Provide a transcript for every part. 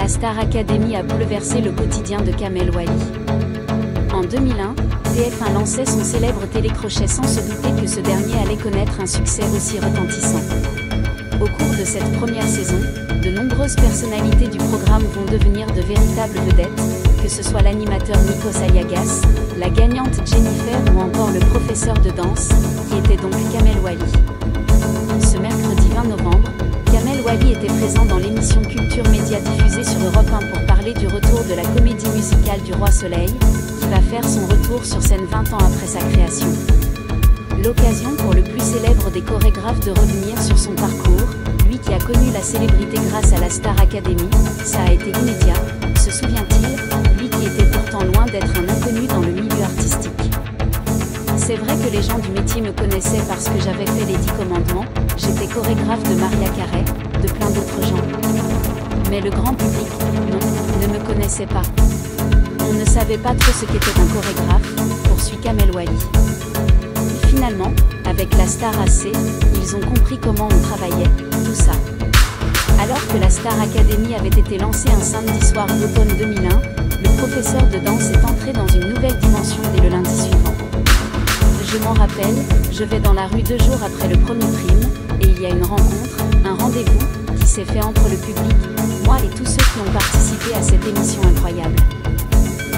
La Star Academy a bouleversé le quotidien de Kamel Wally. En 2001, TF1 lançait son célèbre télécrochet sans se douter que ce dernier allait connaître un succès aussi retentissant. Au cours de cette première saison, de nombreuses personnalités du programme vont devenir de véritables vedettes, que ce soit l'animateur Nikos Aliagas, la gagnante Jennifer ou encore le professeur de danse, qui était donc Kamel Wally. Ce mercredi 20 novembre, Kamel Wally était présent dans l'émission Culture Média diffusée sur Europe 1 pour parler du retour de la comédie musicale du Roi Soleil, qui va faire son retour sur scène 20 ans après sa création. L'occasion pour le plus célèbre des chorégraphes de revenir sur son parcours, lui qui a connu la célébrité grâce à la Star Academy, ça a été immédiat, se souvient-il, lui qui était pourtant loin d'être un inconnu dans le milieu artistique. C'est vrai que les gens du métier me connaissaient parce que j'avais fait les 10 commandements, j'étais chorégraphe de Maria Carey, de plein d'autres gens. Mais le grand public, non, ne me connaissait pas. On ne savait pas trop ce qu'était un chorégraphe, poursuit Kamel Wally. Finalement, avec la Star AC, ils ont compris comment on travaillait, tout ça. Alors que la Star Academy avait été lancée un samedi soir d'automne 2001, le professeur de danse est entré dans une nouvelle dimension dès le lundi suivant. Je m'en rappelle, je vais dans la rue 2 jours après le premier prime, et il y a une rencontre, un rendez-vous, qui s'est fait entre le public, moi et tous ceux qui ont participé à cette émission incroyable.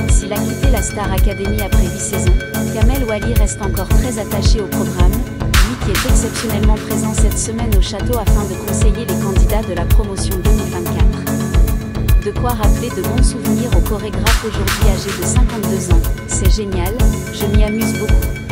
S'il a quitté la Star Academy après 8 saisons, Kamel Wally reste encore très attaché au programme, lui qui est exceptionnellement présent cette semaine au château afin de conseiller les candidats de la promotion 2024. De quoi rappeler de bons souvenirs au chorégraphe aujourd'hui âgé de 52 ans, c'est génial, je m'y amuse beaucoup.